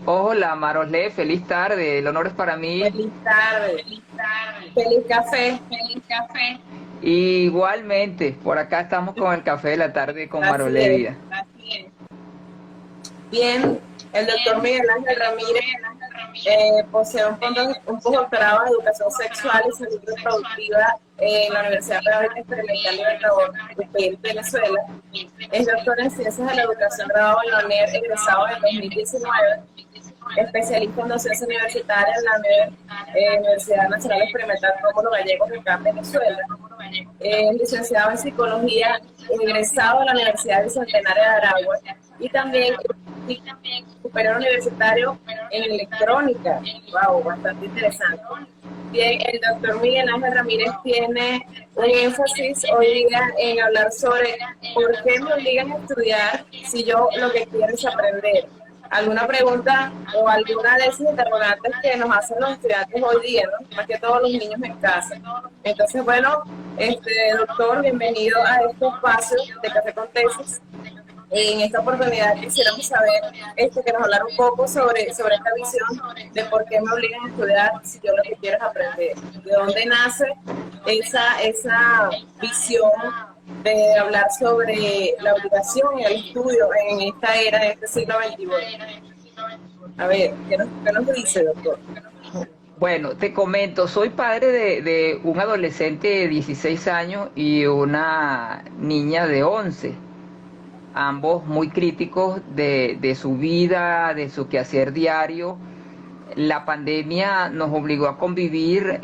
Hola, Marosle, feliz tarde. El honor es para mí. Feliz tarde. Feliz café. Igualmente, por acá estamos con el café de la tarde con Así Marosle es. Díaz. Bien, el doctor Miguel Ángel Ramírez posee un postdoctorado en educación sexual y salud reproductiva en la Universidad Pedagógica Experimental Libertador, UPL, Venezuela. Es doctor en Ciencias de la Educación, graduado en la UNED, egresado en 2019, especialista en docencia universitaria en la Universidad Nacional Experimental Rómulo Gallegos, acá en Venezuela. Licenciado en Psicología, egresado de la Universidad Bicentenaria de Aragua y también superior universitario en electrónica. Wow, bastante interesante. Bien, el doctor Miguel Ángel Ramírez tiene un énfasis hoy día en hablar sobre por qué me obligan a estudiar si yo lo que quiero es aprender. ¿Alguna pregunta o alguna de esas interrogantes que nos hacen los estudiantes hoy día, ¿no? Más que todos los niños en casa? Entonces, bueno, doctor, bienvenido a este espacio de Café con Tesis. En esta oportunidad quisiéramos saber que nos hablara un poco sobre esta visión de por qué me obligan a estudiar si yo lo que quiero es aprender. ¿De dónde nace esa visión de hablar sobre la obligación y el estudio en esta era, en este siglo XXI? A ver, qué nos dice, doctor? Bueno, te comento, soy padre de un adolescente de 16 años y una niña de 11, ambos muy críticos de su vida, de su quehacer diario. La pandemia nos obligó a convivir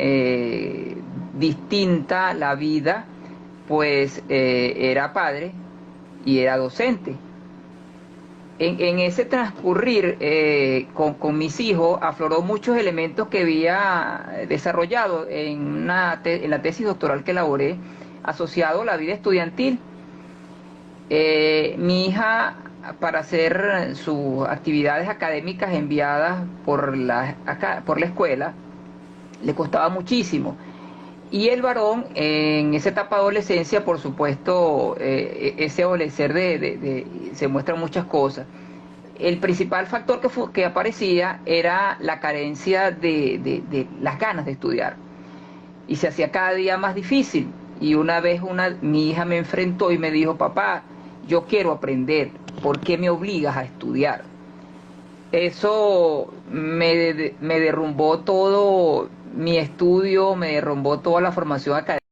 distinta la vida, pues era padre y era docente. En ese transcurrir con mis hijos afloró muchos elementos que había desarrollado en la tesis doctoral que elaboré asociado a la vida estudiantil. Mi hija, para hacer sus actividades académicas enviadas por la escuela, le costaba muchísimo. Y el varón, en esa etapa de adolescencia, por supuesto, ese adolecer se muestran muchas cosas. El principal factor que aparecía era la carencia de las ganas de estudiar. Y se hacía cada día más difícil. Y una vez mi hija me enfrentó y me dijo: papá, yo quiero aprender, ¿por qué me obligas a estudiar? Eso me derrumbó todo mi estudio, me derrumbó toda la formación académica.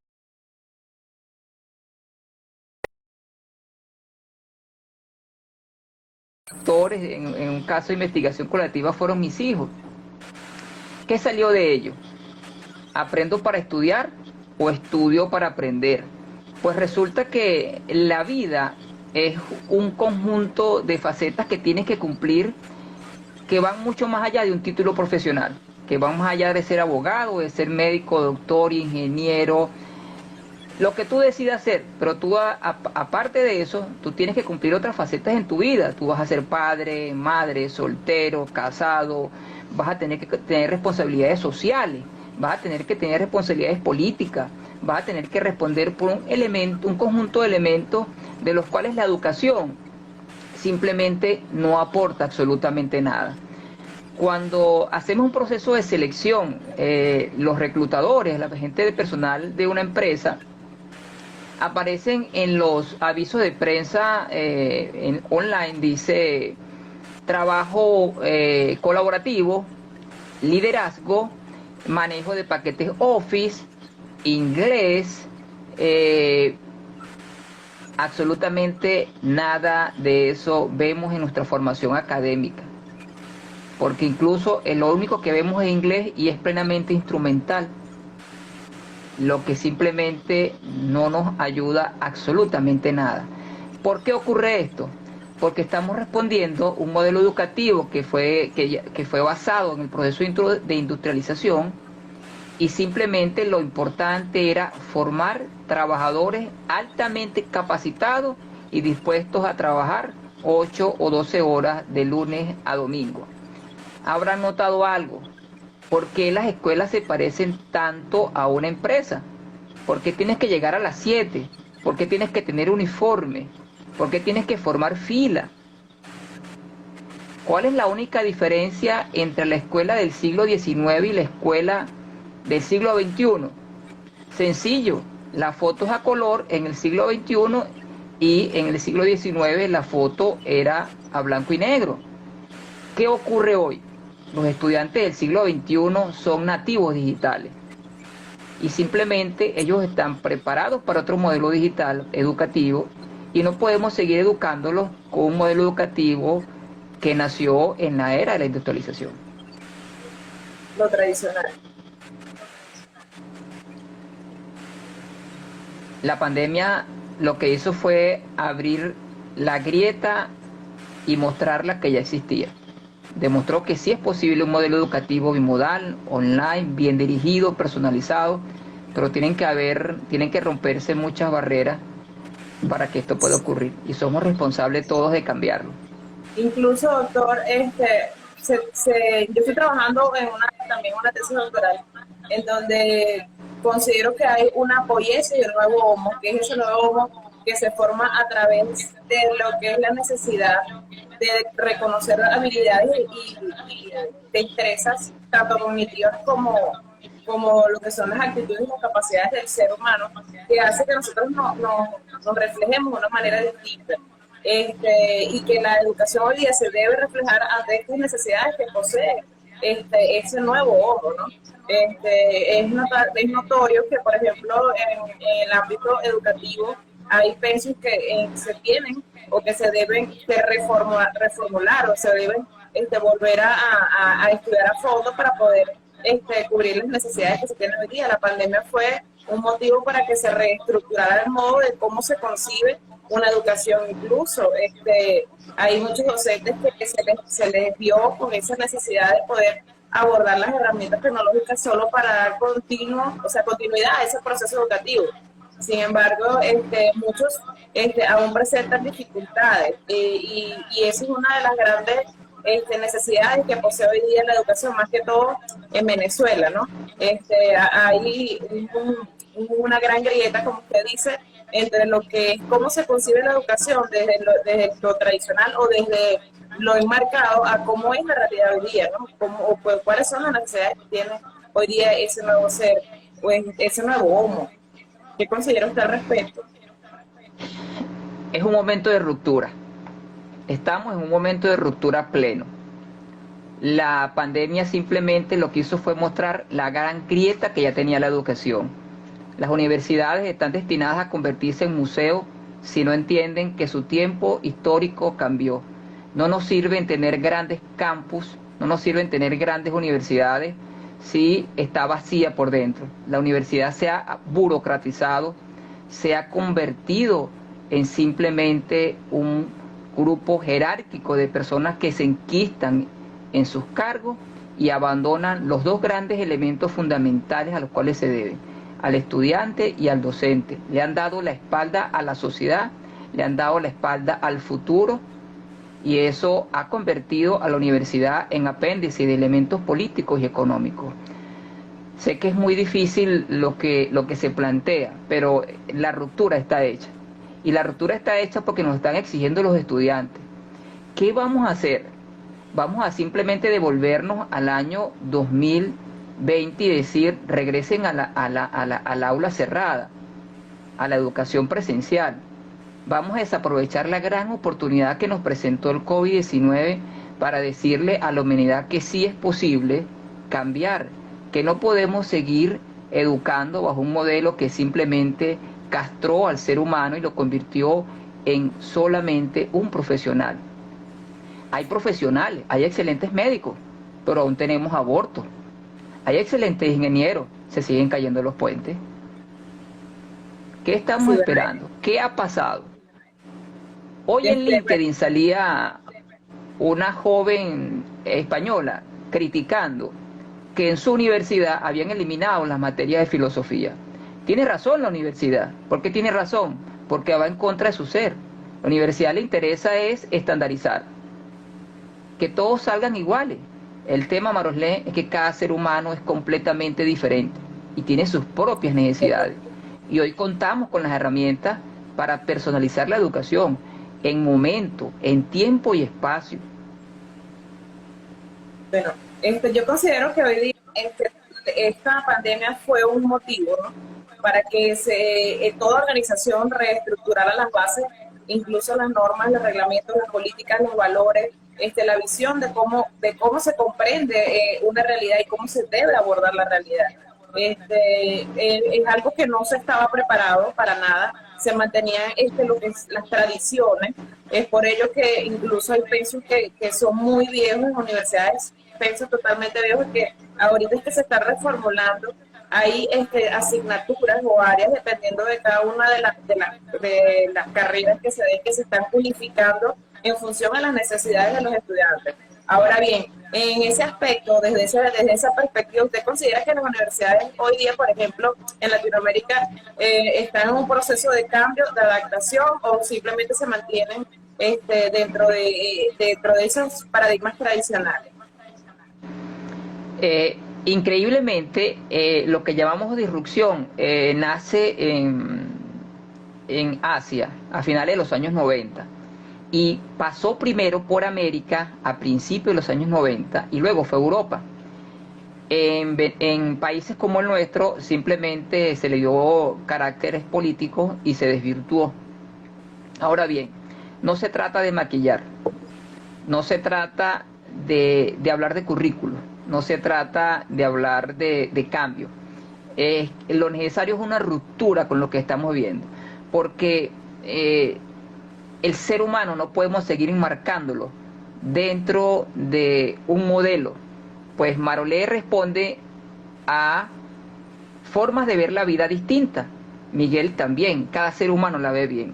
En un caso de investigación colaborativa fueron mis hijos. ¿Qué salió de ello? ¿Aprendo para estudiar o estudio para aprender? Pues resulta que la vida es un conjunto de facetas que tienes que cumplir, que van mucho más allá de un título profesional, que van más allá de ser abogado, de ser médico, doctor, ingeniero, lo que tú decidas hacer, pero tú aparte de eso, tú tienes que cumplir otras facetas en tu vida. Tú vas a ser padre, madre, soltero, casado, vas a tener que tener responsabilidades sociales, vas a tener que tener responsabilidades políticas, vas a tener que responder por un elemento, un conjunto de elementos de los cuales la educación simplemente no aporta absolutamente nada. Cuando hacemos un proceso de selección, los reclutadores, la gente de personal de una empresa, aparecen en los avisos de prensa online, dice trabajo colaborativo, liderazgo, manejo de paquetes Office, inglés, absolutamente nada de eso vemos en nuestra formación académica, porque incluso lo único que vemos es inglés y es plenamente instrumental, lo que simplemente no nos ayuda absolutamente nada. ¿Por qué ocurre esto? Porque estamos respondiendo un modelo educativo que fue basado en el proceso de industrialización, y simplemente lo importante era formar trabajadores altamente capacitados y dispuestos a trabajar 8 o 12 horas de lunes a domingo. Habrán notado algo. ¿Por qué las escuelas se parecen tanto a una empresa? ¿Por qué tienes que llegar a las 7? ¿Por qué tienes que tener uniforme? ¿Por qué tienes que formar fila? ¿Cuál es la única diferencia entre la escuela del siglo XIX y la escuela del siglo XXI? Sencillo, la foto es a color en el siglo XXI y en el siglo XIX la foto era a blanco y negro. ¿Qué ocurre hoy? Los estudiantes del siglo XXI son nativos digitales y simplemente ellos están preparados para otro modelo digital educativo y no podemos seguir educándolos con un modelo educativo que nació en la era de la industrialización. Lo tradicional. La pandemia lo que hizo fue abrir la grieta y mostrarla que ya existía. Demostró que sí es posible un modelo educativo bimodal, online, bien dirigido, personalizado, pero tienen que romperse muchas barreras para que esto pueda ocurrir. Y somos responsables todos de cambiarlo. Incluso, doctor, yo estoy trabajando en también una tesis doctoral, en donde considero que hay una poiesis y un nuevo homo, que es ese nuevo homo que se forma a través de lo que es la necesidad de reconocer habilidades y destrezas, tanto cognitivas como lo que son las actitudes y las capacidades del ser humano, que hace que nosotros nos reflejemos de una manera distinta. Y que la educación hoy día se debe reflejar ante estas necesidades que posee ese nuevo ojo, ¿no? Es notorio que, por ejemplo, en el ámbito educativo hay pensos que se tienen o que se deben reformular o se deben volver a estudiar a fondo para poder cubrir las necesidades que se tienen hoy día. La pandemia fue un motivo para que se reestructurara el modo de cómo se concibe una educación. Incluso hay muchos docentes que se les vio con esa necesidad de poder abordar las herramientas tecnológicas solo para dar continuidad a ese proceso educativo. Sin embargo, muchos aún presentan dificultades y esa es una de las grandes necesidades que posee hoy día la educación, más que todo en Venezuela, ¿no? Hay una gran grieta, como usted dice, entre lo que es cómo se concibe la educación desde lo tradicional o desde lo enmarcado a cómo es la realidad hoy día, ¿no? Cuáles son las necesidades que tiene hoy día ese nuevo ser, o ese nuevo homo. ¿Qué considera usted al respecto? Es un momento de ruptura. Estamos en un momento de ruptura pleno. La pandemia simplemente lo que hizo fue mostrar la gran grieta que ya tenía la educación. Las universidades están destinadas a convertirse en museos si no entienden que su tiempo histórico cambió. No nos sirven tener grandes campus, no nos sirven tener grandes universidades si está vacía por dentro. La universidad se ha burocratizado, se ha convertido en simplemente un grupo jerárquico de personas que se enquistan en sus cargos y abandonan los dos grandes elementos fundamentales a los cuales se deben, al estudiante y al docente. Le han dado la espalda a la sociedad, le han dado la espalda al futuro, y eso ha convertido a la universidad en apéndice de elementos políticos y económicos. Sé que es muy difícil lo que se plantea, pero la ruptura está hecha. Y la ruptura está hecha porque nos están exigiendo los estudiantes. ¿Qué vamos a hacer? Vamos a simplemente devolvernos al año 2020 y decir, regresen al aula cerrada, a la educación presencial. Vamos a desaprovechar la gran oportunidad que nos presentó el COVID-19 para decirle a la humanidad que sí es posible cambiar, que no podemos seguir educando bajo un modelo que simplemente castró al ser humano y lo convirtió en solamente un profesional. Hay profesionales, hay excelentes médicos, pero aún tenemos abortos. Hay excelentes ingenieros, se siguen cayendo los puentes. ¿Qué estamos esperando? ¿Qué ha pasado? Hoy en LinkedIn salía una joven española criticando que en su universidad habían eliminado las materias de filosofía. Tiene razón la universidad. ¿Por qué tiene razón? Porque va en contra de su ser. La universidad le interesa es estandarizar, que todos salgan iguales. El tema, Maroslén, es que cada ser humano es completamente diferente y tiene sus propias necesidades. Y hoy contamos con las herramientas para personalizar la educación en momento, en tiempo y espacio. Bueno, yo considero que hoy día esta pandemia fue un motivo, ¿no?, para que toda organización reestructurara las bases, incluso las normas, los reglamentos, las políticas, los valores, la visión de cómo se comprende una realidad y cómo se debe abordar la realidad. Es algo que no se estaba preparado para nada, se mantenían lo que es las tradiciones. Es por ello que incluso hay pensos que son muy viejos en universidades, pensos totalmente viejos, que ahorita es que se está reformulando. Hay asignaturas o áreas, dependiendo de cada una de las carreras que se están unificando en función a las necesidades de los estudiantes. Ahora bien, en ese aspecto, desde esa perspectiva, ¿usted considera que las universidades hoy día, por ejemplo, en Latinoamérica, están en un proceso de cambio, de adaptación, o simplemente se mantienen dentro de esos paradigmas tradicionales? Increíblemente, lo que llamamos disrupción nace en Asia a finales de los años 90 y pasó primero por América a principios de los años 90 y luego fue a Europa. En países como el nuestro simplemente se le dio caracteres políticos y se desvirtuó. Ahora bien, no se trata de maquillar, no se trata de hablar de currículo, no se trata de hablar de cambio. Lo necesario es una ruptura con lo que estamos viendo, porque el ser humano no podemos seguir enmarcándolo dentro de un modelo. Pues Marolé responde a formas de ver la vida distintas. Miguel también, cada ser humano la ve bien.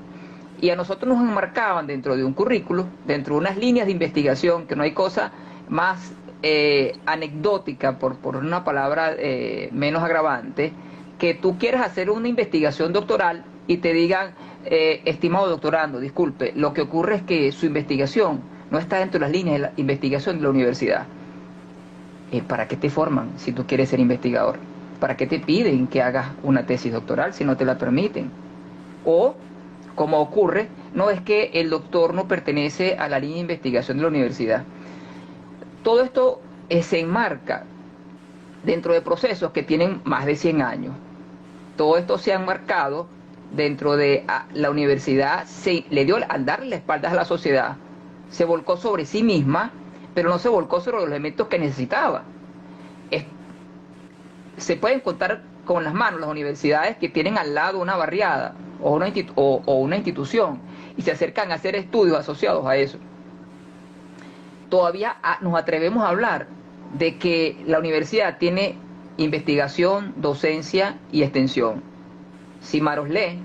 Y a nosotros nos enmarcaban dentro de un currículo, dentro de unas líneas de investigación, que no hay cosa más anecdótica, por una palabra menos agravante, que tú quieras hacer una investigación doctoral y te digan, estimado doctorando, disculpe, lo que ocurre es que su investigación no está dentro de las líneas de la investigación de la universidad. ¿Para qué te forman si tú quieres ser investigador? ¿Para qué te piden que hagas una tesis doctoral si no te la permiten? O, como ocurre, no es que el doctor no pertenece a la línea de investigación de la universidad. Todo esto se enmarca dentro de procesos que tienen más de 100 años. Todo esto se ha enmarcado dentro de la universidad, al darle la espalda a la sociedad, se volcó sobre sí misma, pero no se volcó sobre los elementos que necesitaba. Se pueden contar con las manos las universidades que tienen al lado una barriada o una institución y se acercan a hacer estudios asociados a eso. Todavía nos atrevemos a hablar de que la universidad tiene investigación, docencia y extensión. Si Marolé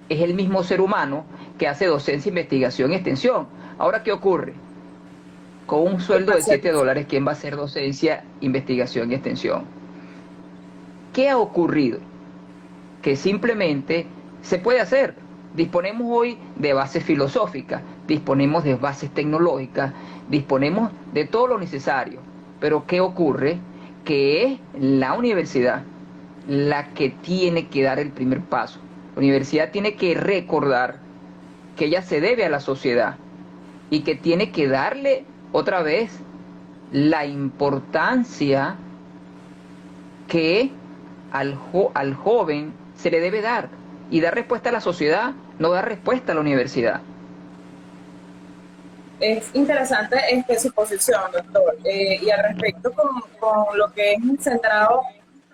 es el mismo ser humano que hace docencia, investigación y extensión. Ahora, ¿qué ocurre? Con un sueldo de $7, ¿quién va a hacer docencia, investigación y extensión? ¿Qué ha ocurrido? Que simplemente se puede hacer. Disponemos hoy de bases filosóficas, disponemos de bases tecnológicas, disponemos de todo lo necesario. Pero ¿qué ocurre? Que es la universidad la que tiene que dar el primer paso. La universidad tiene que recordar que ella se debe a la sociedad y que tiene que darle otra vez la importancia que al joven se le debe dar, y dar respuesta a la sociedad, no dar respuesta a la universidad. Es interesante su posición, doctor, y al respecto con lo que es centrado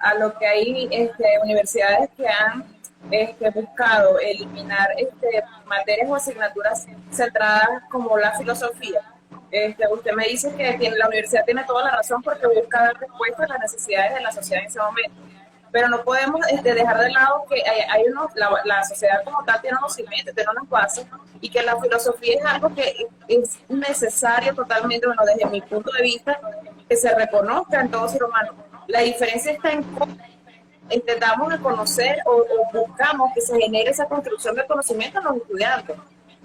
a lo que hay universidades que han buscado eliminar materias o asignaturas centradas como la filosofía. Usted me dice que la universidad tiene toda la razón porque busca dar respuesta a las necesidades de la sociedad en ese momento. Pero no podemos dejar de lado que la sociedad como tal tiene unos cimientos, tiene unas bases, y que la filosofía es algo que es necesario totalmente, bueno, desde mi punto de vista, que se reconozca en todo ser humano. La diferencia está en cómo intentamos reconocer o buscamos que se genere esa construcción de conocimiento en los estudiantes.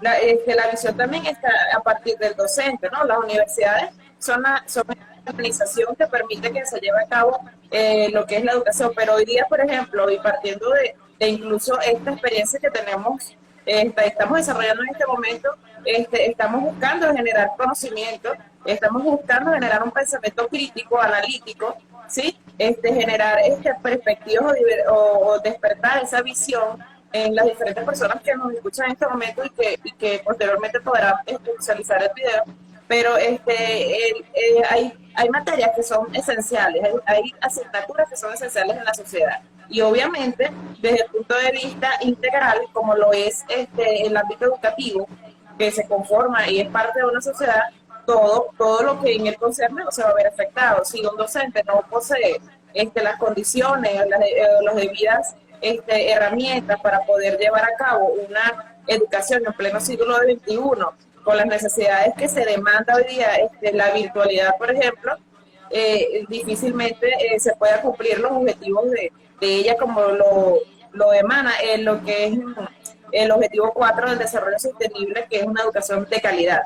La visión también está a partir del docente, ¿no? Las universidades son una organización que permite que se lleve a cabo lo que es la educación, pero hoy día, por ejemplo, y partiendo de incluso esta experiencia que tenemos, estamos desarrollando en este momento, estamos buscando generar conocimiento Estamos buscando generar un pensamiento crítico, analítico, ¿sí? Generar perspectivas o despertar esa visión en las diferentes personas que nos escuchan en este momento y que posteriormente podrán visualizar el video. Pero hay materias que son esenciales, hay asignaturas que son esenciales en la sociedad. Y obviamente, desde el punto de vista integral, como lo es el ámbito educativo, que se conforma y es parte de una sociedad, todo lo que en él concerne se va a ver afectado. Si un docente no posee las condiciones, las debidas herramientas para poder llevar a cabo una educación en pleno siglo XXI, con las necesidades que se demanda hoy día, la virtualidad, por ejemplo, difícilmente se pueda cumplir los objetivos de ella como lo emana en lo que es el objetivo 4 del desarrollo sostenible, que es una educación de calidad,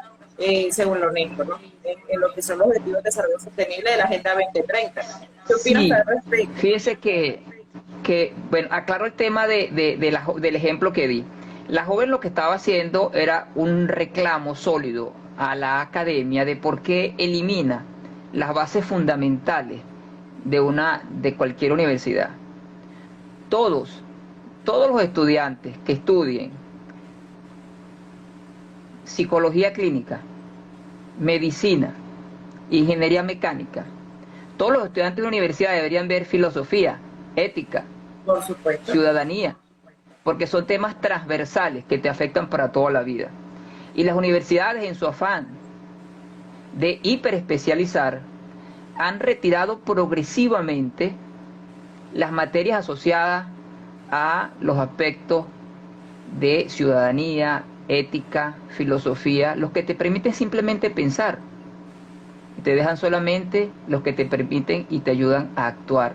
según la UNESCO, ¿no? En lo que son los objetivos de desarrollo sostenible de la Agenda 2030. ¿Qué opinas Sí, al respecto? fíjese bueno, aclaro el tema del ejemplo que di. La joven lo que estaba haciendo era un reclamo sólido a la academia de por qué elimina las bases fundamentales de cualquier universidad. Todos los estudiantes que estudien psicología clínica, medicina, ingeniería mecánica, todos los estudiantes de la universidad deberían ver filosofía, ética, Por supuesto. ciudadanía, porque son temas transversales que te afectan para toda la vida. Y las universidades, en su afán de hiperespecializar, han retirado progresivamente las materias asociadas a los aspectos de ciudadanía, ética, filosofía, los que te permiten simplemente pensar. Te dejan solamente los que te permiten y te ayudan a actuar.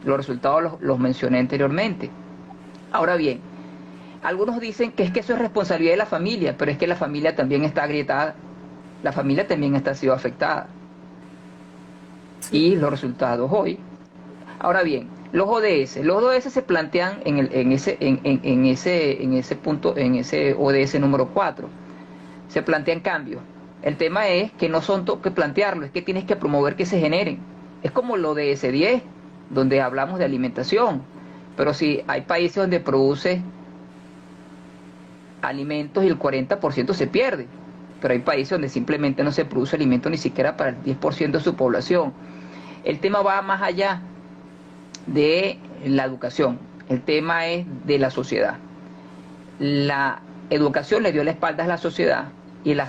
Los resultados los mencioné anteriormente. Ahora bien, algunos dicen que es que eso es responsabilidad de la familia, pero es que la familia también está agrietada, la familia también está sido afectada. Y los resultados hoy. Ahora bien, los ODS se plantean en ese punto, en ese ODS número 4. Se plantean cambios. El tema es que no son que plantearlo, es que tienes que promover que se generen. Es como lo de S10, donde hablamos de alimentación. Pero si hay países donde produce alimentos y el 40% se pierde. Pero hay países donde simplemente no se produce alimento ni siquiera para el 10% de su población. El tema va más allá de la educación. El tema es de la sociedad. La educación le dio la espalda a la sociedad y la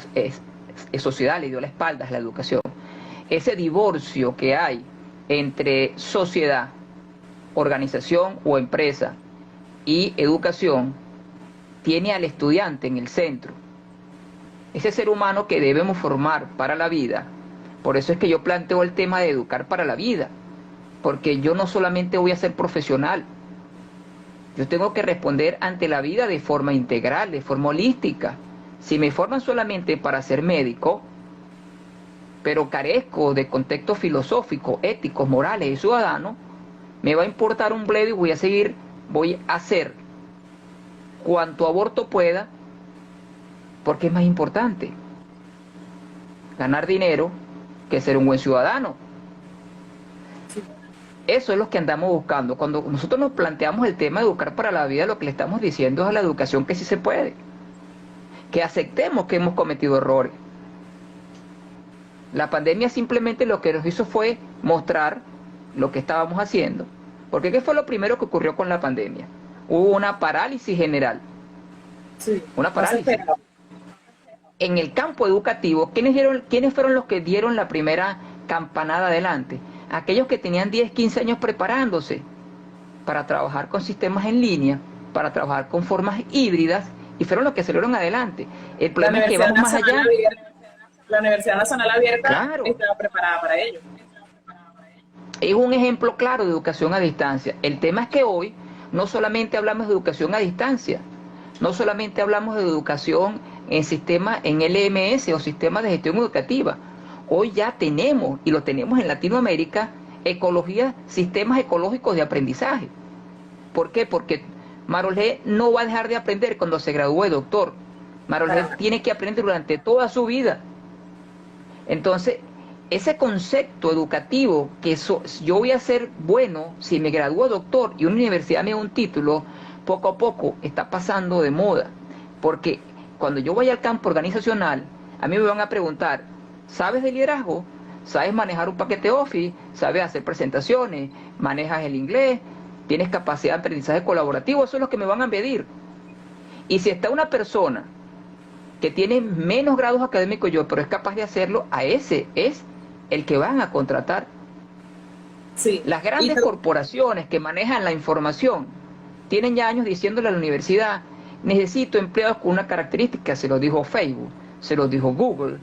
sociedad le dio la espalda a la educación. Ese divorcio que hay entre sociedad, organización o empresa y educación tiene al estudiante en el centro. Ese ser humano que debemos formar para la vida. Por eso es que yo planteo el tema de educar para la vida, porque yo no solamente voy a ser profesional, yo tengo que responder ante la vida de forma integral, de forma holística. Si me forman solamente para ser médico, pero carezco de contexto filosófico, éticos, morales y ciudadanos, me va a importar un bledo y voy a hacer cuanto aborto pueda, porque es más importante ganar dinero que ser un buen ciudadano. Eso es lo que andamos buscando. Cuando nosotros nos planteamos el tema de educar para la vida, lo que le estamos diciendo es a la educación que sí se puede, que aceptemos que hemos cometido errores. La pandemia simplemente lo que nos hizo fue mostrar lo que estábamos haciendo. Porque ¿qué fue lo primero que ocurrió con la pandemia? Hubo una parálisis general. Sí, una parálisis. En el campo educativo, ¿quiénes fueron los que dieron la primera campanada adelante? Aquellos que tenían 10, 15 años preparándose para trabajar con sistemas en línea, para trabajar con formas híbridas, y fueron los que salieron adelante. El problema es que vamos más allá. La Universidad Nacional Abierta, claro, estaba preparada para ello. Es un ejemplo claro de educación a distancia. El tema es que hoy no solamente hablamos de educación a distancia, no solamente hablamos de educación en LMS o sistemas de gestión educativa. Hoy ya tenemos, y lo tenemos en Latinoamérica, sistemas ecológicos de aprendizaje. ¿Por qué? Porque Marolé no va a dejar de aprender cuando se gradúe de doctor. Marolé tiene que aprender durante toda su vida. Entonces, ese concepto educativo que yo voy a ser bueno si me gradúo doctor y una universidad me da un título, poco a poco está pasando de moda. Porque cuando yo voy al campo organizacional, a mí me van a preguntar, ¿sabes de liderazgo? ¿Sabes manejar un paquete Office? ¿Sabes hacer presentaciones? ¿Manejas el inglés? ¿Tienes capacidad de aprendizaje colaborativo? Eso es lo que me van a medir. Y si está una persona que tiene menos grados académicos yo, pero es capaz de hacerlo, a ese es el que van a contratar. Sí. Las grandes corporaciones que manejan la información tienen ya años diciéndole a la universidad, necesito empleados con una característica, se lo dijo Facebook, se lo dijo Google,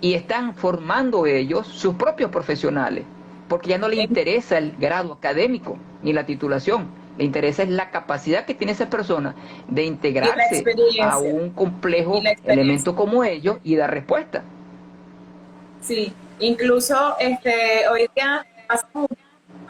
y están formando ellos sus propios profesionales, porque ya no les interesa el grado académico ni la titulación, le interesa es la capacidad que tiene esa persona de integrarse a un complejo elemento como ellos y dar respuesta. Sí, incluso hoy día pasa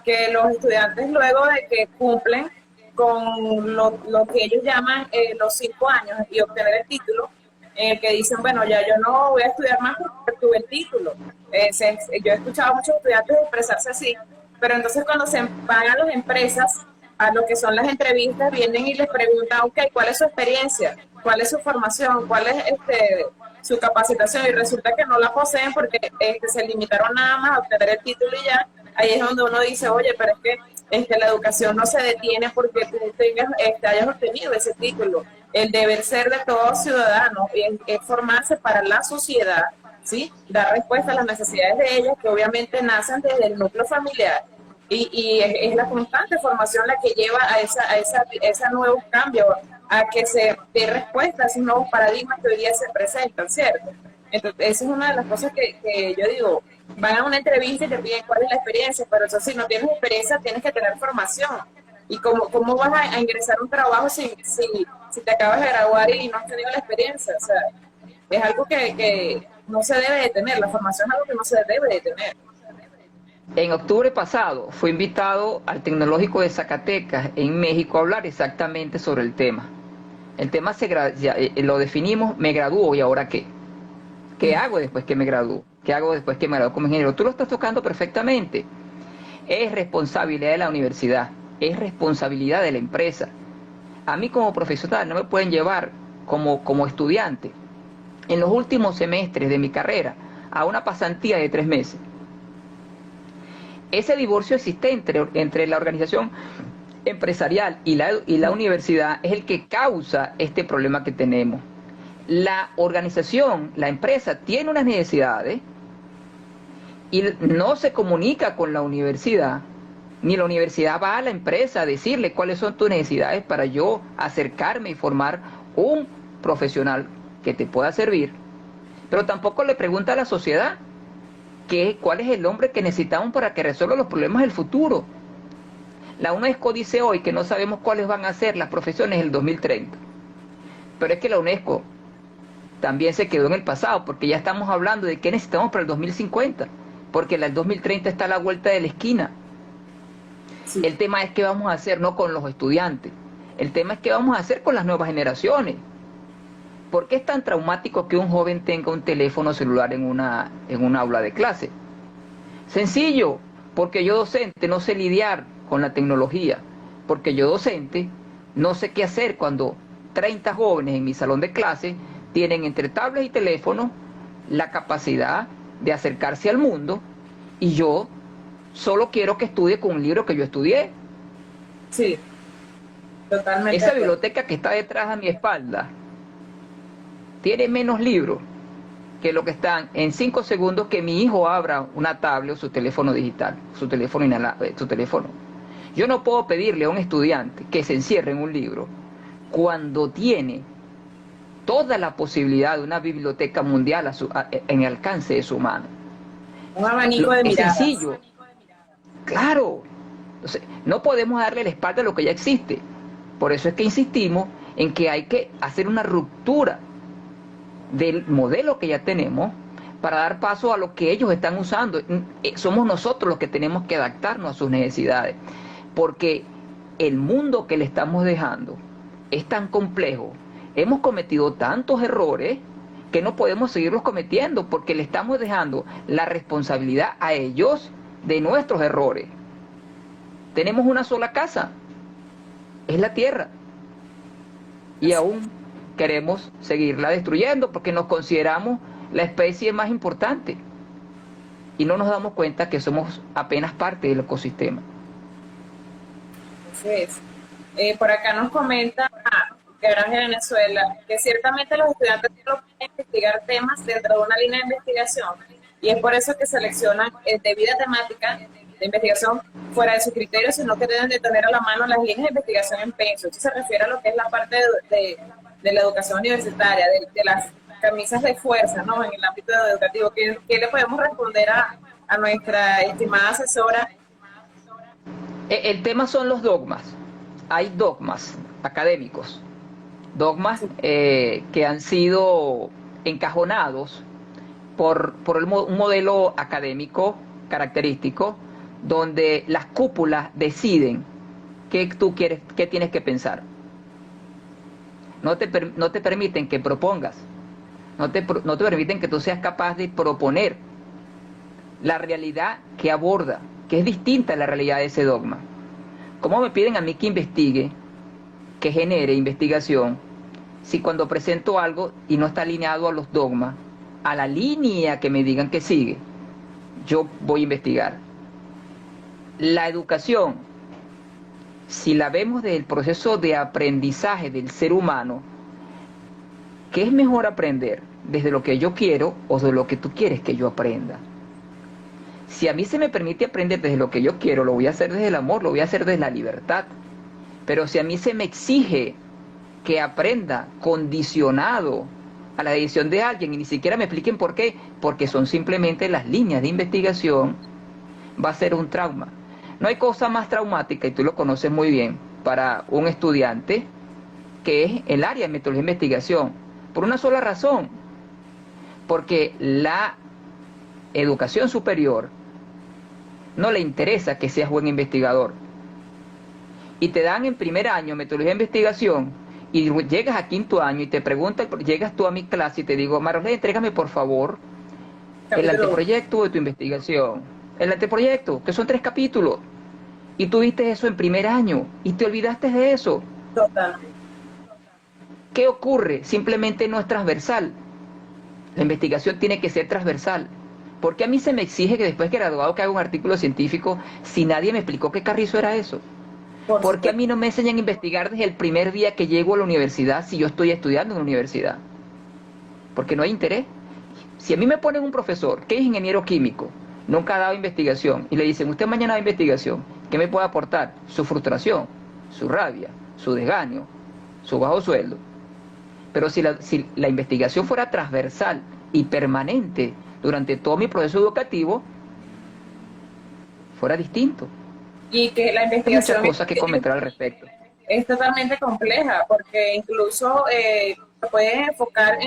que los estudiantes luego de que cumplen con lo que ellos llaman los 5 años y obtener el título, que dicen, bueno, ya yo no voy a estudiar más porque tuve el título. Yo he escuchado a muchos estudiantes expresarse así, pero entonces cuando se van a las empresas, a lo que son las entrevistas, vienen y les preguntan, ok, ¿cuál es su experiencia? ¿Cuál es su formación? ¿Cuál es su capacitación? Y resulta que no la poseen porque se limitaron nada más a obtener el título y ya. Ahí es donde uno dice, oye, pero es que la educación no se detiene porque tú hayas obtenido ese título. El deber ser de todo ciudadano es formarse para la sociedad, ¿sí? Dar respuesta a las necesidades de ellas, que obviamente nacen desde el núcleo familiar. Y es la constante formación la que lleva a ese nuevo cambio, a que se dé respuesta a esos nuevos paradigmas que hoy día se presentan, ¿cierto? Entonces, esa es una de las cosas que yo digo, van a una entrevista y te piden cuál es la experiencia, pero eso, si no tienes experiencia, tienes que tener formación. ¿Y cómo vas a ingresar a un trabajo si te acabas de graduar y no has tenido la experiencia? O sea, es algo que no se debe de tener, la formación es algo que no se debe de tener. En octubre pasado fui invitado al Tecnológico de Zacatecas en México a hablar exactamente sobre el tema. El tema lo definimos, me gradúo y ahora qué. ¿Qué hago después que me gradúo? ¿Qué hago después que me gradúo como ingeniero? Tú lo estás tocando perfectamente. Es responsabilidad de la universidad, es responsabilidad de la empresa. A mí como profesional no me pueden llevar como estudiante en los últimos semestres de mi carrera a una pasantía de 3 meses. Ese divorcio existente entre la organización empresarial y la universidad es el que causa este problema que tenemos. La organización, la empresa, tiene unas necesidades y no se comunica con la universidad, ni la universidad va a la empresa a decirle cuáles son tus necesidades para yo acercarme y formar un profesional que te pueda servir, pero tampoco le pregunta a la sociedad cuál es el hombre que necesitamos para que resuelva los problemas del futuro. La UNESCO dice hoy que no sabemos cuáles van a ser las profesiones del 2030, pero es que la UNESCO también se quedó en el pasado, porque ya estamos hablando de qué necesitamos para el 2050, porque el 2030 está a la vuelta de la esquina. Sí. El tema es qué vamos a hacer no con los estudiantes, el tema es qué vamos a hacer con las nuevas generaciones. ¿Por qué es tan traumático que un joven tenga un teléfono celular en un aula de clase? Sencillo, porque yo docente no sé lidiar con la tecnología, porque yo docente no sé qué hacer cuando 30 jóvenes en mi salón de clase tienen entre tablets y teléfonos la capacidad de acercarse al mundo y yo solo quiero que estudie con un libro que yo estudié. Sí, totalmente. Esa biblioteca que está detrás a mi espalda tiene menos libros que lo que están en 5 segundos que mi hijo abra una tablet o su teléfono digital, su teléfono. Yo no puedo pedirle a un estudiante que se encierre en un libro cuando tiene toda la posibilidad de una biblioteca mundial en el alcance de su mano. Un abanico de miradas. Es sencillo. Claro. Entonces, no podemos darle la espalda a lo que ya existe. Por eso es que insistimos en que hay que hacer una ruptura del modelo que ya tenemos para dar paso a lo que ellos están usando. Somos nosotros los que tenemos que adaptarnos a sus necesidades, porque el mundo que le estamos dejando es tan complejo, hemos cometido tantos errores que no podemos seguirlos cometiendo porque le estamos dejando la responsabilidad a ellos de nuestros errores. Tenemos una sola casa, es la tierra, y aún queremos seguirla destruyendo porque nos consideramos la especie más importante y no nos damos cuenta que somos apenas parte del ecosistema. Así es. Por acá nos comenta Garage de Venezuela que ciertamente los estudiantes no pueden investigar temas dentro de una línea de investigación y es por eso que seleccionan debida temática de investigación fuera de su criterio, sino que deben de tener a la mano las líneas de investigación en peso. Esto se refiere a lo que es la parte de la educación universitaria, de las camisas de fuerza, ¿no? En el ámbito educativo. ¿Qué le podemos responder a nuestra estimada asesora? El tema son los dogmas. Hay dogmas académicos, dogmas que han sido encajonados por un modelo académico característico, donde las cúpulas deciden qué tú quieres, qué tienes que pensar. No te permiten que propongas, no te permiten que tú seas capaz de proponer la realidad que aborda, que es distinta a la realidad de ese dogma. ¿Cómo me piden a mí que investigue, que genere investigación, si cuando presento algo y no está alineado a los dogmas, a la línea que me digan que sigue, yo voy a investigar? La educación, si la vemos desde el proceso de aprendizaje del ser humano, ¿qué es mejor aprender? ¿Desde lo que yo quiero o de lo que tú quieres que yo aprenda? Si a mí se me permite aprender desde lo que yo quiero, lo voy a hacer desde el amor, lo voy a hacer desde la libertad. Pero si a mí se me exige que aprenda condicionado a la decisión de alguien y ni siquiera me expliquen por qué, porque son simplemente las líneas de investigación, va a ser un trauma. No hay cosa más traumática, y tú lo conoces muy bien, para un estudiante, que es el área de metodología de investigación, por una sola razón, porque la educación superior no le interesa que seas buen investigador. Y te dan en primer año metodología de investigación, y llegas a quinto año y te preguntan, llegas tú a mi clase y te digo, Marolé, entrégame por favor el anteproyecto de tu investigación. El anteproyecto, que son 3 capítulos. Y tú viste eso en primer año y te olvidaste de eso. Total. ¿Qué ocurre? Simplemente no es transversal. La investigación tiene que ser transversal. ¿Por qué a mí se me exige que después de graduado que haga un artículo científico si nadie me explicó qué carrizo era eso? ¿Por qué a mí no me enseñan a investigar desde el primer día que llego a la universidad si yo estoy estudiando en la universidad? Porque no hay interés. Si a mí me ponen un profesor que es ingeniero químico, nunca ha dado investigación, y le dicen, usted mañana da investigación, ¿qué me puede aportar? Su frustración, su rabia, su desgano, su bajo sueldo. Pero si la investigación fuera transversal y permanente durante todo mi proceso educativo, fuera distinto. Y que la investigación... Hay muchas cosas que comentar al respecto. Es totalmente compleja, porque incluso se puede enfocar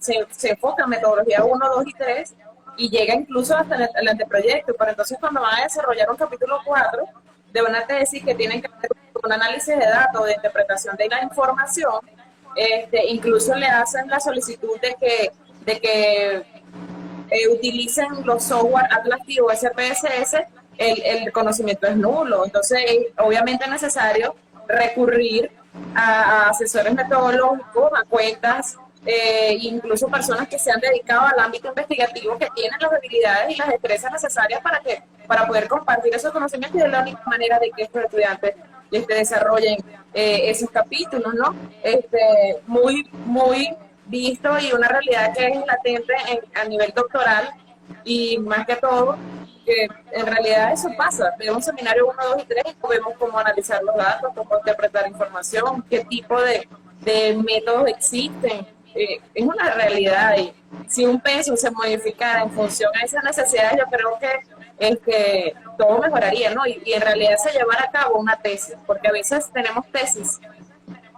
se enfoca en metodología 1, 2 y 3, y llega incluso hasta el anteproyecto, pero entonces cuando van a desarrollar un capítulo 4 de una tesis que tienen que hacer un análisis de datos, de interpretación de la información, incluso le hacen la solicitud de que utilicen los software Atlas o SPSS, el conocimiento es nulo. Entonces, obviamente es necesario recurrir a asesores metodológicos, a cuentas, incluso personas que se han dedicado al ámbito investigativo, que tienen las habilidades y las destrezas necesarias para poder compartir esos conocimientos, y es la única manera de que estos estudiantes desarrollen esos capítulos, ¿no? Muy, muy visto, y una realidad que es latente a nivel doctoral, y más que todo, que en realidad eso pasa. Vemos seminario 1, 2 y 3 y vemos cómo analizar los datos, cómo interpretar información, qué tipo de métodos existen. Es una realidad, y si un peso se modificara en función a esas necesidades, yo creo que todo mejoraría, ¿no? Y en realidad se llevará a cabo una tesis, porque a veces tenemos tesis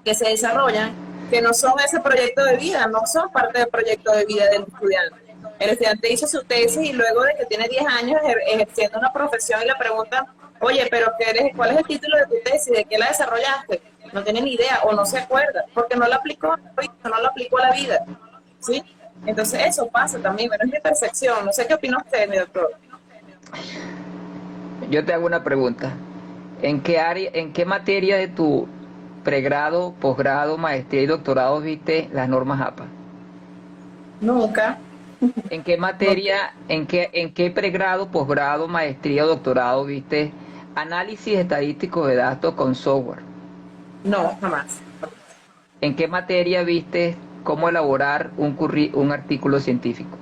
que se desarrollan que no son ese proyecto de vida, no son parte del proyecto de vida del estudiante. El estudiante hizo su tesis y luego de que tiene 10 años ejerciendo una profesión y le preguntan, oye, pero ¿cuál es el título de tu tesis? ¿De qué la desarrollaste? No tiene ni idea o no se acuerda, porque no la aplicó a la vida, ¿sí? Entonces eso pasa también, pero es mi percepción. No sé qué opina usted, mi doctor. Yo te hago una pregunta. ¿En qué área, en qué materia de tu pregrado, posgrado, maestría y doctorado viste las normas APA? Nunca. ¿En qué No, materia, en qué pregrado, posgrado, maestría o doctorado viste análisis estadístico de datos con software? no, jamás. ¿En qué materia viste cómo elaborar un artículo científico?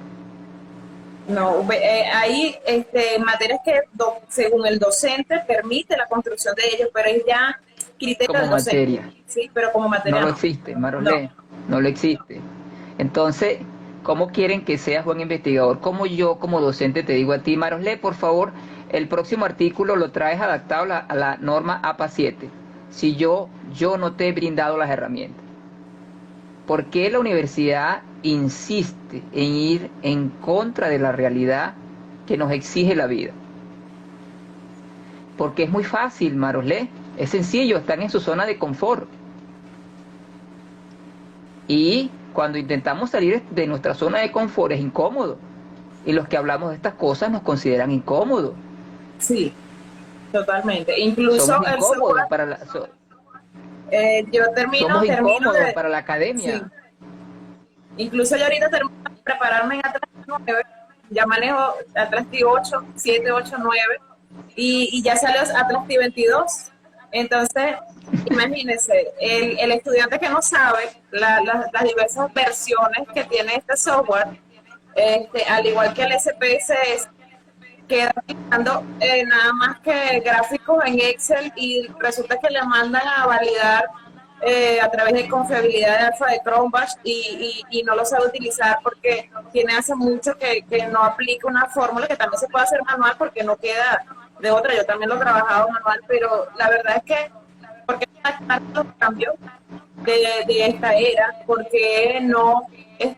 No, hay materias que según el docente permite la construcción de ellos, pero es ya criterio Como del docente, materia. ¿sí? Pero como No materia lo no. existe, No, Marolé, no lo existe. Entonces, ¿cómo quieren que seas buen investigador? Como yo, como docente, te digo a ti, Marolé, por favor, el próximo artículo lo traes adaptado a la norma APA 7. Si yo no te he brindado las herramientas. ¿Por qué la universidad insiste en ir en contra de la realidad que nos exige la vida? Porque es muy fácil, Marolé. Es sencillo, están en su zona de confort. Y cuando intentamos salir de nuestra zona de confort es incómodo. Y los que hablamos de estas cosas nos consideran incómodos. sí, totalmente. Incluso Somos el incómodos software, para yo somos termino incómodos de, para la sí, academia. incluso yo ahorita termino de prepararme en Atlas 9, ya manejo Atlas T 8, 7, 8, 9, y ya salió Atlas T 22. Entonces, imagínense, el estudiante que no sabe las diversas versiones que tiene este software, al igual que el SPSS, queda aplicando nada más que gráficos en Excel y resulta que le mandan a validar a través de confiabilidad de alfa de Chromebase y no lo sabe utilizar porque tiene hace mucho que no aplica una fórmula que también se puede hacer manual porque no queda de otra. Yo también lo he trabajado manual, pero la verdad es que porque los cambios de esta era, porque no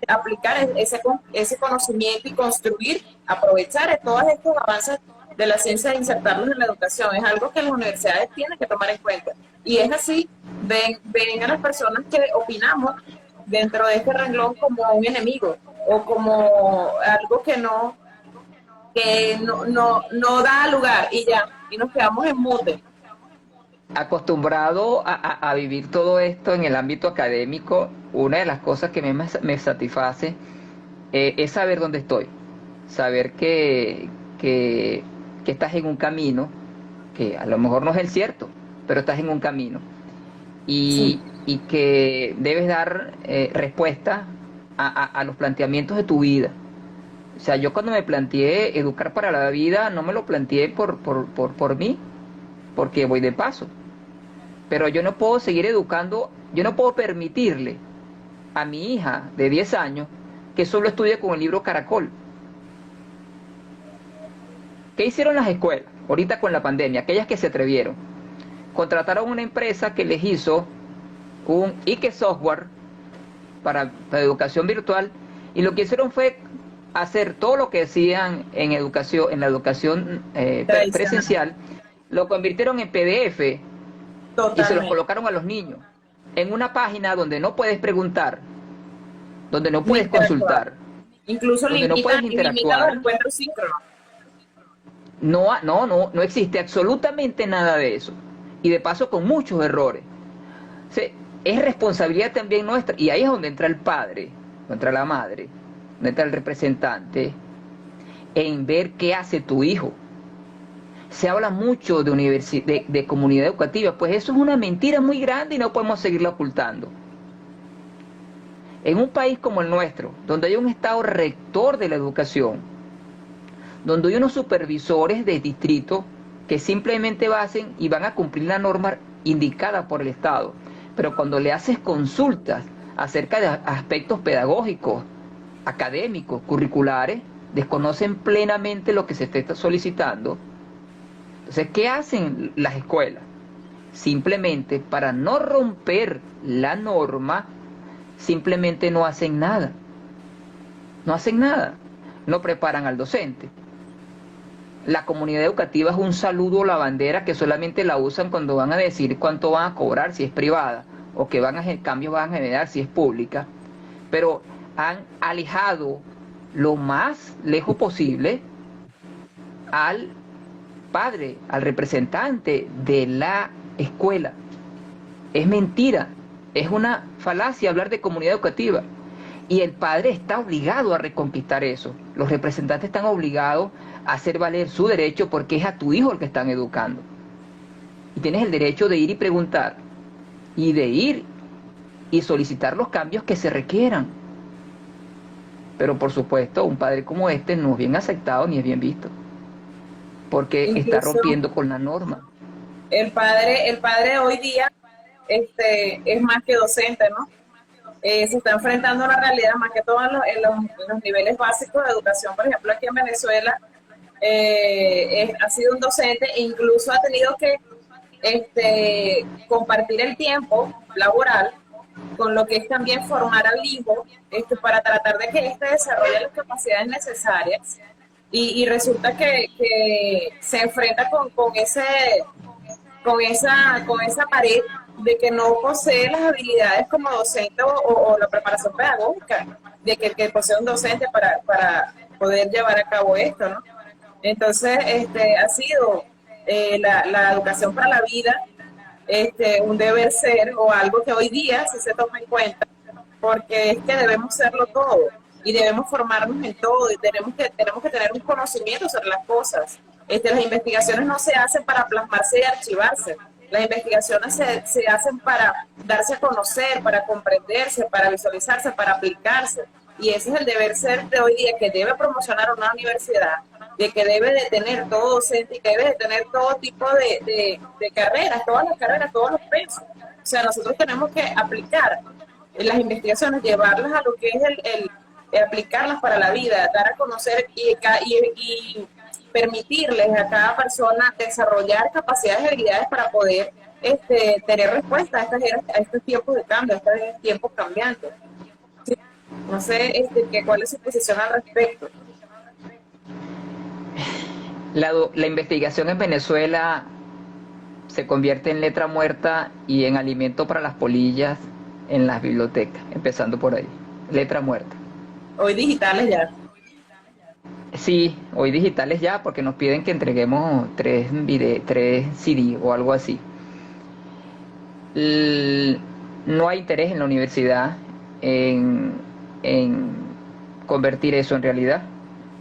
aplicar ese conocimiento y construir, aprovechar todos estos avances de la ciencia e insertarlos en la educación? Es algo que las universidades tienen que tomar en cuenta. Y es así, ven a las personas que opinamos dentro de este renglón como un enemigo o como algo que no da lugar y ya, y nos quedamos en mute. Acostumbrado a vivir todo esto en el ámbito académico, una de las cosas que me satisface es saber dónde estoy, saber que estás en un camino, que a lo mejor no es el cierto, pero estás en un camino Sí, y que debes dar respuesta a los planteamientos de tu vida. O sea, yo cuando me planteé educar para la vida, no me lo planteé por mí, porque voy de paso. Pero yo no puedo seguir educando, yo no puedo permitirle a mi hija de 10 años que solo estudie con el libro Caracol. ¿Qué hicieron las escuelas ahorita con la pandemia? Aquellas que se atrevieron. Contrataron una empresa que les hizo un Ike software para educación virtual y lo que hicieron fue hacer todo lo que hacían en la educación tradicional, presencial, lo convirtieron en PDF y se los totalmente. colocaron a los niños en una página donde no puedes preguntar, donde no Ni puedes interactuar. consultar, Incluso donde no puedes limita los interactuar. encuentros síncronos. No existe absolutamente nada de eso. Y de paso con muchos errores. O sea, es responsabilidad también nuestra, y ahí es donde entra el padre, donde entra la madre, donde entra el representante, en ver qué hace tu hijo. Se habla mucho de comunidad educativa, pues eso es una mentira muy grande y no podemos seguirla ocultando. En un país como el nuestro, donde hay un estado rector de la educación, donde hay unos supervisores de distrito que simplemente hacen y van a cumplir la norma indicada por el Estado, pero cuando le haces consultas acerca de aspectos pedagógicos, académicos, curriculares, desconocen plenamente lo que se está solicitando. Entonces, ¿qué hacen las escuelas? Simplemente para no romper la norma, simplemente no hacen nada. No hacen nada. No preparan al docente. La comunidad educativa es un saludo o la bandera que solamente la usan cuando van a decir cuánto van a cobrar si es privada o que van a cambio van a generar si es pública. Pero han alejado lo más lejos posible al padre, al representante de la escuela. Es mentira, es una falacia hablar de comunidad educativa. Y el padre está obligado a reconquistar eso. Los representantes están obligados a hacer valer su derecho porque es a tu hijo el que están educando. Y tienes el derecho de ir y preguntar, y de ir y solicitar los cambios que se requieran. Pero por supuesto, un padre como este no es bien aceptado ni es bien visto, porque está Incluso rompiendo con la norma. el padre hoy día es más que docente, ¿no? Se está enfrentando a una realidad más que todo en los niveles básicos de educación. Por ejemplo, aquí en Venezuela ha sido un docente e incluso ha tenido que compartir el tiempo laboral con lo que es también formar al hijo para tratar de que desarrolle las capacidades necesarias y resulta que se enfrenta con esa pared de que no posee las habilidades como docente o la preparación pedagógica de que posee un docente para poder llevar a cabo esto, ¿no? Entonces, ha sido la educación para la vida un deber ser o algo que hoy día sí se toma en cuenta, porque es que debemos serlo todo y debemos formarnos en todo y tenemos que tener un conocimiento sobre las cosas. Las investigaciones no se hacen para plasmarse y archivarse. Las investigaciones se hacen para darse a conocer, para comprenderse, para visualizarse, para aplicarse. Y ese es el deber ser de hoy día que debe promocionar una universidad, de que debe de tener todo docente y que debe de tener todo tipo de carreras, todas las carreras, todos los pesos. O sea, nosotros tenemos que aplicar las investigaciones, llevarlas a lo que es aplicarlas para la vida, dar a conocer y permitirles a cada persona desarrollar capacidades y habilidades para poder tener respuesta a estos tiempos de cambio, a estos tiempos cambiantes. Sí. No sé cuál es su posición al respecto. La investigación en Venezuela se convierte en letra muerta y en alimento para las polillas en las bibliotecas, empezando por ahí. Letra muerta. Hoy digitales ya. Sí, hoy digitales ya, porque nos piden que entreguemos 3 CD o algo así. No hay interés en la universidad en convertir eso en realidad.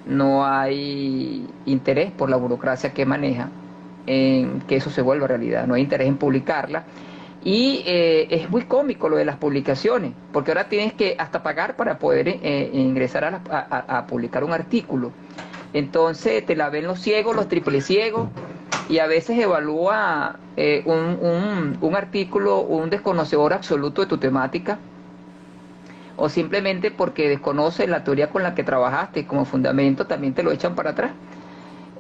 No hay interés por la burocracia que maneja en que eso se vuelva realidad. No hay interés en publicarla. Y es muy cómico lo de las publicaciones, porque ahora tienes que hasta pagar para poder ingresar a publicar un artículo. Entonces te la ven los ciegos, los triple ciegos, y a veces evalúa un artículo un desconocedor absoluto de tu temática, o simplemente porque desconoce la teoría con la que trabajaste como fundamento, también te lo echan para atrás.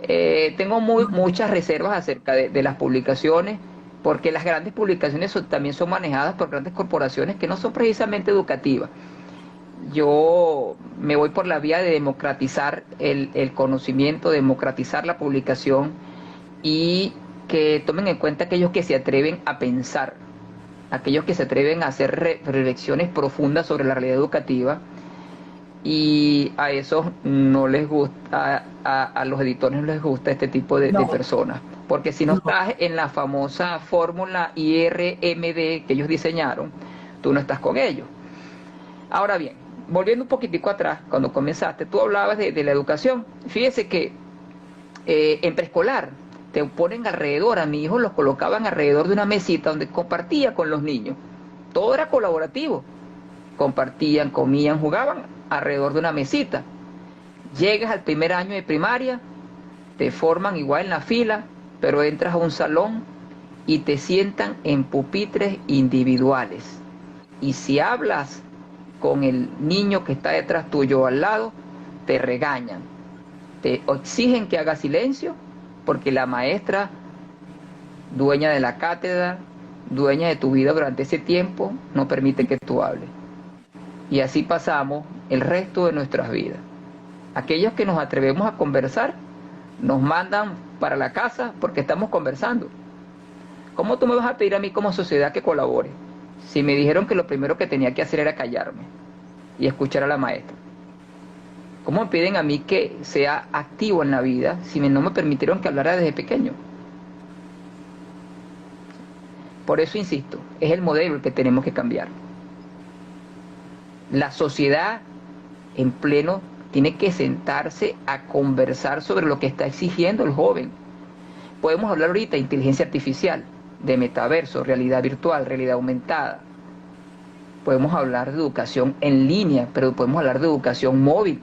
Tengo muchas reservas acerca de las publicaciones, porque las grandes publicaciones también son manejadas por grandes corporaciones que no son precisamente educativas. Yo me voy por la vía de democratizar el conocimiento, democratizar la publicación y que tomen en cuenta aquellos que se atreven a pensar, aquellos que se atreven a hacer reflexiones profundas sobre la realidad educativa, y a esos no les gusta, a los editores no les gusta este tipo de personas, porque si no estás en la famosa fórmula IRMD que ellos diseñaron, tú no estás con ellos. Ahora bien, volviendo un poquitico atrás, cuando comenzaste, tú hablabas de la educación. Fíjese que en preescolar te ponen alrededor, a mi hijo los colocaban alrededor de una mesita donde compartía con los niños. Todo era colaborativo. Compartían, comían, jugaban alrededor de una mesita. Llegas al primer año de primaria, te forman igual en la fila, pero entras a un salón y te sientan en pupitres individuales. Y si hablas con el niño que está detrás tuyo o al lado, te regañan. Te exigen que hagas silencio porque la maestra, dueña de la cátedra, dueña de tu vida durante ese tiempo, no permite que tú hables. Y así pasamos el resto de nuestras vidas. Aquellos que nos atrevemos a conversar, nos mandan para la casa porque estamos conversando. ¿Cómo tú me vas a pedir a mí como sociedad que colabore? Si me dijeron que lo primero que tenía que hacer era callarme. y escuchar a la maestra. ¿Cómo me piden a mí que sea activo en la vida si no me permitieron que hablara desde pequeño? Por eso insisto, es el modelo el que tenemos que cambiar. La sociedad en pleno tiene que sentarse a conversar sobre lo que está exigiendo el joven. Podemos hablar ahorita de inteligencia artificial, de metaverso, realidad virtual, realidad aumentada. Podemos hablar de educación en línea, pero podemos hablar de educación móvil.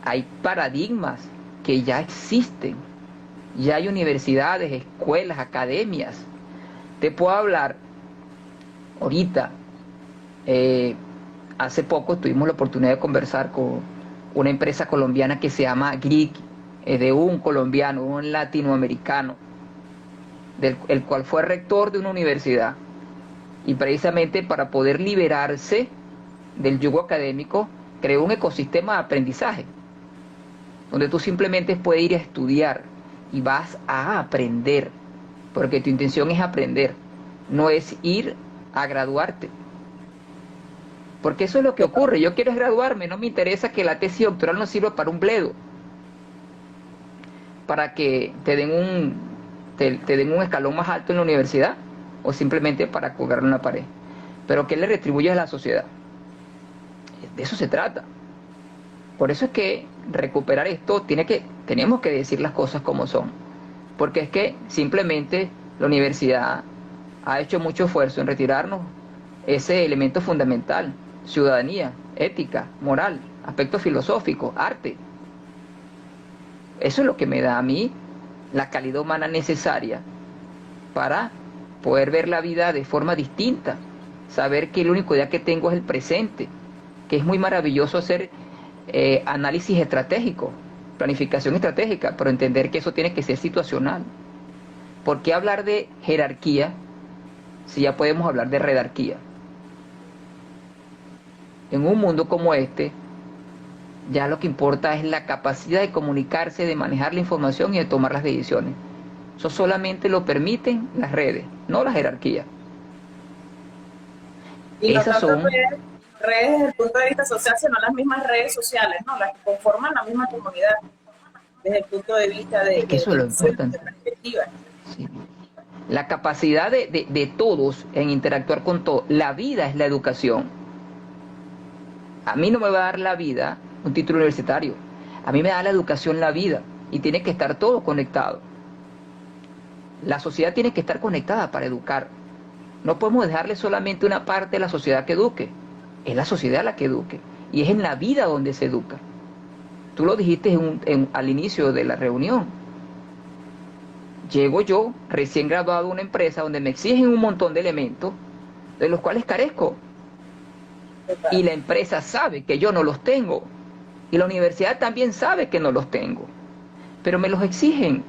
Hay paradigmas que ya existen. Ya hay universidades, escuelas, academias. Te puedo hablar ahorita. Hace poco tuvimos la oportunidad de conversar con una empresa colombiana que se llama GRIC, de un colombiano, un latinoamericano, el cual fue rector de una universidad. Y precisamente para poder liberarse del yugo académico, creó un ecosistema de aprendizaje, donde tú simplemente puedes ir a estudiar y vas a aprender, porque tu intención es aprender, no es ir a graduarte. Porque eso es lo que ocurre. Yo quiero graduarme, no me interesa que la tesis doctoral no sirva para un bledo, para que te den un escalón más alto en la universidad, o simplemente para colgarlo en la pared. Pero que le retribuyas a la sociedad. De eso se trata. Por eso es que recuperar esto tenemos que decir las cosas como son. Porque es que simplemente la universidad ha hecho mucho esfuerzo en retirarnos ese elemento fundamental: ciudadanía, ética, moral, aspecto filosófico, arte. Eso es lo que me da a mí la calidad humana necesaria para poder ver la vida de forma distinta, saber que el único día que tengo es el presente, que es muy maravilloso hacer análisis estratégico, planificación estratégica, pero entender que eso tiene que ser situacional. ¿Por qué hablar de jerarquía si ya podemos hablar de redarquía? En un mundo como este, ya lo que importa es la capacidad de comunicarse, de manejar la información y de tomar las decisiones. Eso solamente lo permiten las redes, no la jerarquía. Y no Esas tanto son... redes desde el punto de vista social, sino las mismas redes sociales, ¿no? Las que conforman la misma comunidad, desde el punto de vista Es que eso es lo importante. de perspectiva. Sí. La capacidad de todos en interactuar con todos. La vida es la educación. A mí no me va a dar la vida un título universitario. A mí me da la educación la vida. Y tiene que estar todo conectado. La sociedad tiene que estar conectada para educar. No podemos dejarle solamente una parte de la sociedad que eduque. Es la sociedad la que eduque. Y es en la vida donde se educa. Tú lo dijiste al inicio de la reunión. Llego yo, recién graduado de una empresa, donde me exigen un montón de elementos, de los cuales carezco. Y la empresa sabe que yo no los tengo. Y la universidad también sabe que no los tengo. Pero me los exigen.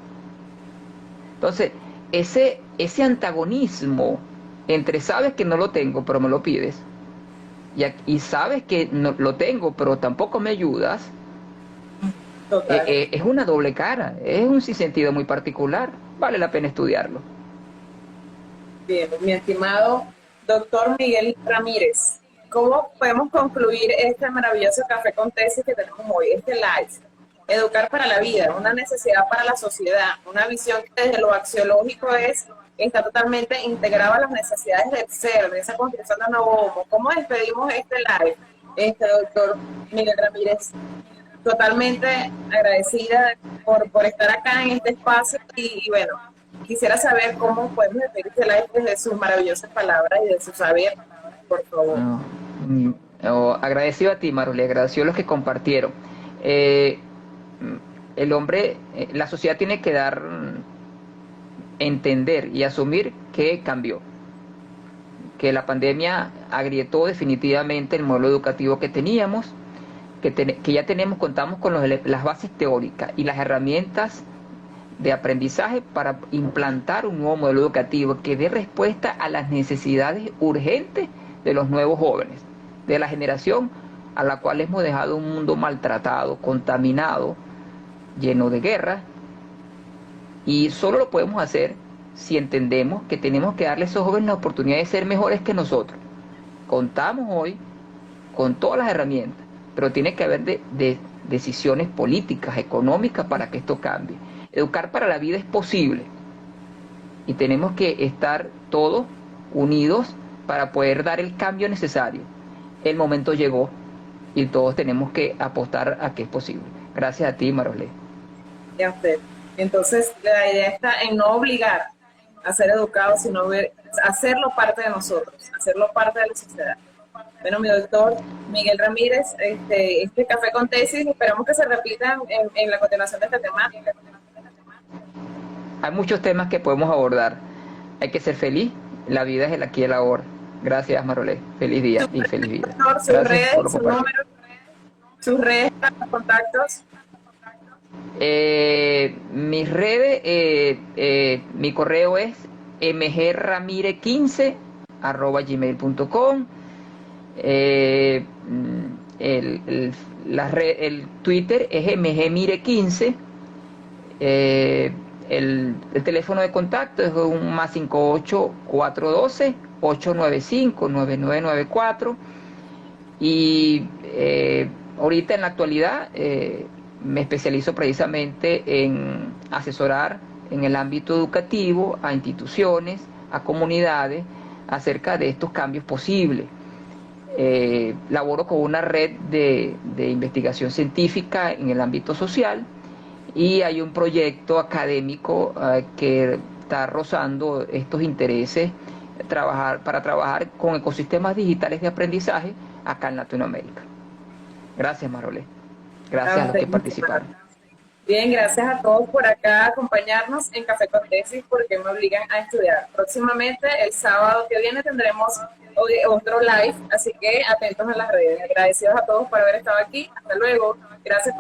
Entonces, ese antagonismo entre sabes que no lo tengo, pero me lo pides, y sabes que no lo tengo, pero tampoco me ayudas, es una doble cara, es un sinsentido muy particular. Vale la pena estudiarlo. Bien, mi estimado doctor Miguel Ramírez, ¿cómo podemos concluir este maravilloso café con tesis que tenemos hoy, este live? Educar para la vida, una necesidad para la sociedad, una visión que desde lo axiológico está totalmente integrada a las necesidades del ser, de esa construcción de nuevo homo. ¿Cómo despedimos este live, doctor Miguel Ramírez? Totalmente agradecida por estar acá en este espacio y bueno, quisiera saber cómo podemos despedir este live desde sus maravillosas palabras y de su saber, por favor. Agradecido a ti, Maruli, agradecido a los que compartieron. El hombre, la sociedad tiene que entender y asumir que cambió, que la pandemia agrietó definitivamente el modelo educativo que teníamos, que ya contamos con las bases teóricas y las herramientas de aprendizaje para implantar un nuevo modelo educativo que dé respuesta a las necesidades urgentes de los nuevos jóvenes, de la generación a la cual hemos dejado un mundo maltratado, contaminado, lleno de guerra. Y solo lo podemos hacer si entendemos que tenemos que darle a esos jóvenes la oportunidad de ser mejores que nosotros. Contamos hoy con todas las herramientas, pero tiene que haber decisiones políticas, económicas para que esto cambie. Educar para la vida es posible y tenemos que estar todos unidos para poder dar el cambio necesario. El momento llegó y todos tenemos que apostar a que es posible. Gracias a ti, Marolé. Y a usted. Entonces, la idea está en no obligar a ser educados, sino hacerlo parte de nosotros, hacerlo parte de la sociedad. Bueno, mi doctor Miguel Ramírez, este café con tesis, esperamos que se repita en la continuación de esta temática. Hay muchos temas que podemos abordar. Hay que ser feliz, la vida es el aquí y el ahora. Gracias, Marolé. Feliz día y feliz vida. Doctor, sus redes, su número, sus redes, contactos. Mis redes, mi correo es mgramire15@gmail.com. El Twitter es mgmire15. El teléfono de contacto es un +58 412 895 9994. Y ahorita en la actualidad me especializo precisamente en asesorar en el ámbito educativo a instituciones, a comunidades, acerca de estos cambios posibles. Laboro con una red de investigación científica en el ámbito social y hay un proyecto académico que está rozando estos intereses para trabajar con ecosistemas digitales de aprendizaje acá en Latinoamérica. Gracias, Marolé. Gracias a los que participaron. Bien, gracias a todos por acá acompañarnos en Café con Tesis, porque me obligan a estudiar. Próximamente, el sábado que viene, tendremos otro live, así que atentos a las redes. Agradecidos a todos por haber estado aquí. Hasta luego. Gracias.